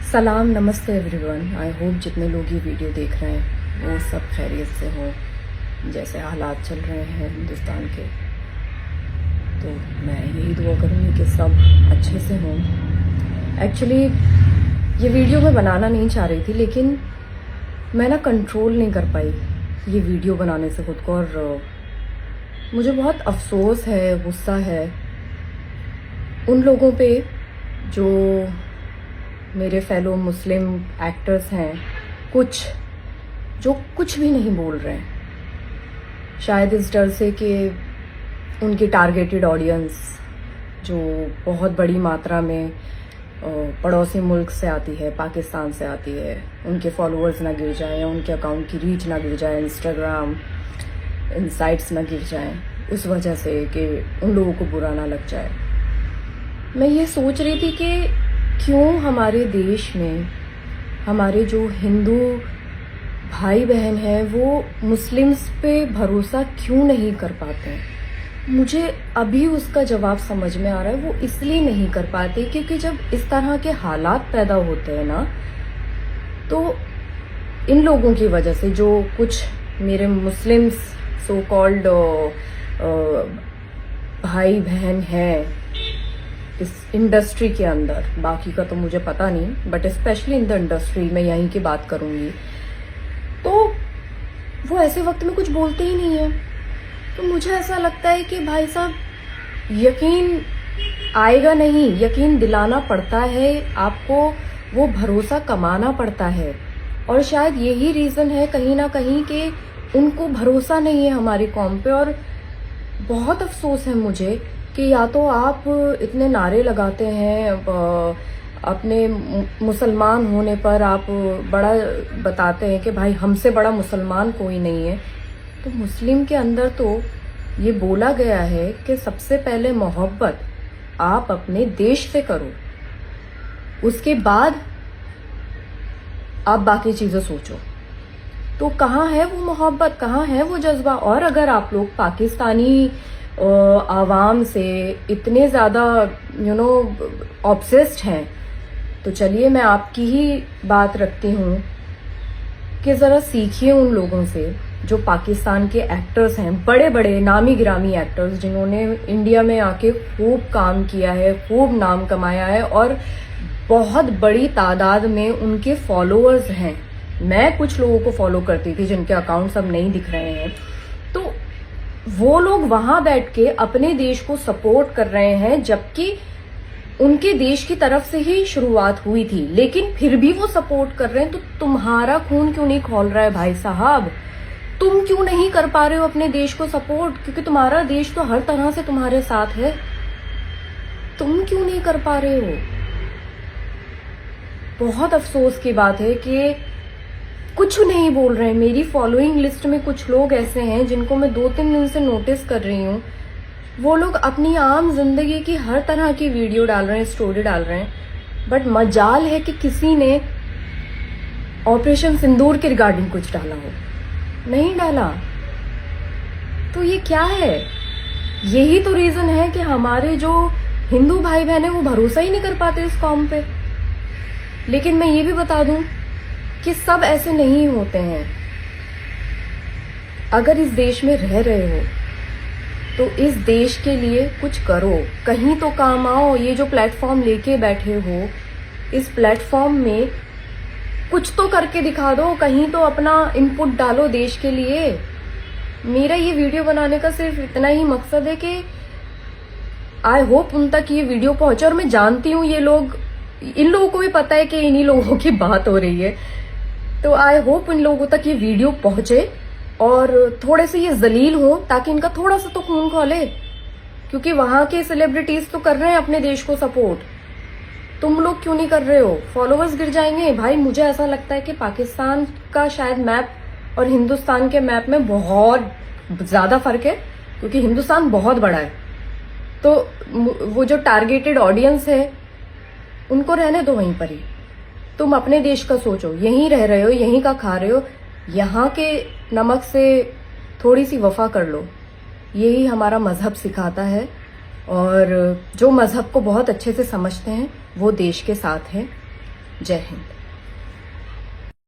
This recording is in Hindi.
सलाम, नमस्ते एवरीवन। आई होप जितने लोग ये वीडियो देख रहे हैं वो सब खैरियत से हो। जैसे हालात चल रहे हैं हिंदुस्तान के, तो मैं यही दुआ करूँगी कि सब अच्छे से हों। एक्चुअली ये वीडियो मैं बनाना नहीं चाह रही थी, लेकिन मैं ना कंट्रोल नहीं कर पाई ये वीडियो बनाने से खुद को, और मुझे बहुत अफसोस है, गुस्सा है उन लोगों पे जो मेरे फेलो मुस्लिम एक्टर्स हैं, जो कुछ भी नहीं बोल रहे हैं। शायद इस डर से कि उनकी टारगेटेड ऑडियंस जो बहुत बड़ी मात्रा में पड़ोसी मुल्क से आती है, पाकिस्तान से आती है, उनके फॉलोअर्स ना गिर जाएं, उनके अकाउंट की रीच ना गिर जाए, इंस्टाग्राम इनसाइट्स ना गिर जाएं, उस वजह से कि उन लोगों को बुरा ना लग जाए। मैं ये सोच रही थी कि क्यों हमारे देश में हमारे जो हिंदू भाई बहन हैं वो मुस्लिम्स पे भरोसा क्यों नहीं कर पाते हैं। मुझे अभी उसका जवाब समझ में आ रहा है। वो इसलिए नहीं कर पाते क्योंकि जब इस तरह के हालात पैदा होते हैं ना, तो इन लोगों की वजह से जो कुछ मेरे मुस्लिम्स सो कॉल्ड भाई बहन हैं इस इंडस्ट्री के अंदर, बाकी का तो मुझे पता नहीं, but specially in the industry मैं यहीं की बात करूंगी, तो वो ऐसे वक्त में कुछ बोलते ही नहीं है। तो मुझे ऐसा लगता है कि भाई साहब, यकीन आएगा नहीं, यकीन दिलाना पड़ता है आपको, वो भरोसा कमाना पड़ता है। और शायद यही रीजन है कहीं ना कहीं कि उनको भरोसा नहीं है हमारी कौम पे। और बहुत अफसोस है मुझे कि या तो आप इतने नारे लगाते हैं, अपने मुसलमान होने पर आप बड़ा बताते हैं कि भाई हमसे बड़ा मुसलमान कोई नहीं है। तो मुस्लिम के अंदर तो ये बोला गया है कि सबसे पहले मोहब्बत आप अपने देश से करो, उसके बाद आप बाकी चीजें सोचो। तो कहाँ है वो मोहब्बत, कहाँ है वो जज्बा। और अगर आप लोग पाकिस्तानी आवाम से इतने ज़्यादा ऑब्सेस्ड हैं, तो चलिए मैं आपकी ही बात रखती हूँ कि ज़रा सीखिए उन लोगों से जो पाकिस्तान के एक्टर्स हैं, बड़े बड़े नामी गिरामी एक्टर्स जिन्होंने इंडिया में आके खूब काम किया है, खूब नाम कमाया है, और बहुत बड़ी तादाद में उनके फॉलोअर्स हैं। मैं कुछ लोगों को फॉलो करती थी जिनके अकाउंट्स अब नहीं दिख रहे हैं, तो वो लोग वहां बैठ के अपने देश को सपोर्ट कर रहे हैं, जबकि उनके देश की तरफ से ही शुरुआत हुई थी, लेकिन फिर भी वो सपोर्ट कर रहे हैं। तो तुम्हारा खून क्यों नहीं खौल रहा है भाई साहब? तुम क्यों नहीं कर पा रहे हो अपने देश को सपोर्ट? क्योंकि तुम्हारा देश तो हर तरह से तुम्हारे साथ है। तुम क्यों नहीं कर पा रहे हो? बहुत अफसोस की बात है कि कुछ नहीं बोल रहे हैं। मेरी फॉलोइंग लिस्ट में कुछ लोग ऐसे हैं जिनको मैं 2-3 दिन से नोटिस कर रही हूँ। वो लोग अपनी आम जिंदगी की हर तरह की वीडियो डाल रहे हैं, स्टोरी डाल रहे हैं, बट मजाल है कि किसी ने ऑपरेशन सिंदूर के रिगार्डिंग कुछ डाला हो, नहीं डाला। तो ये क्या है? यही तो रीजन है कि हमारे जो हिंदू भाई बहन है वो भरोसा ही नहीं कर पाते इस कौम पे। लेकिन मैं ये भी बता दूं कि सब ऐसे नहीं होते हैं। अगर इस देश में रह रहे हो तो इस देश के लिए कुछ करो, कहीं तो काम आओ। ये जो प्लेटफॉर्म लेके बैठे हो, इस प्लेटफॉर्म में कुछ तो करके दिखा दो, कहीं तो अपना इनपुट डालो देश के लिए। मेरा ये वीडियो बनाने का सिर्फ इतना ही मकसद है कि आई होप उन तक ये वीडियो पहुंचे। और मैं जानती हूँ इन लोगों को भी पता है कि इन्हीं लोगों की बात हो रही है, तो आई होप इन लोगों तक ये वीडियो पहुंचे और थोड़े से ये जलील हो, ताकि इनका थोड़ा सा तो खून खौले। क्योंकि वहां के सेलिब्रिटीज तो कर रहे हैं अपने देश को सपोर्ट, तुम लोग क्यों नहीं कर रहे हो? फॉलोअर्स गिर जाएंगे भाई। मुझे ऐसा लगता है कि पाकिस्तान का शायद मैप और हिंदुस्तान के मैप में बहुत ज्यादा फर्क है, क्योंकि हिंदुस्तान बहुत बड़ा है। तो वो जो टारगेटेड ऑडियंस है उनको रहने दो वहीं पर ही। तुम अपने देश का सोचो, यहीं रह रहे हो, यहीं का खा रहे हो, यहाँ के नमक से थोड़ी सी वफा कर लो। यही हमारा मजहब सिखाता है। और जो मजहब को बहुत अच्छे से समझते हैं वो देश के साथ हैं। जय हिंद।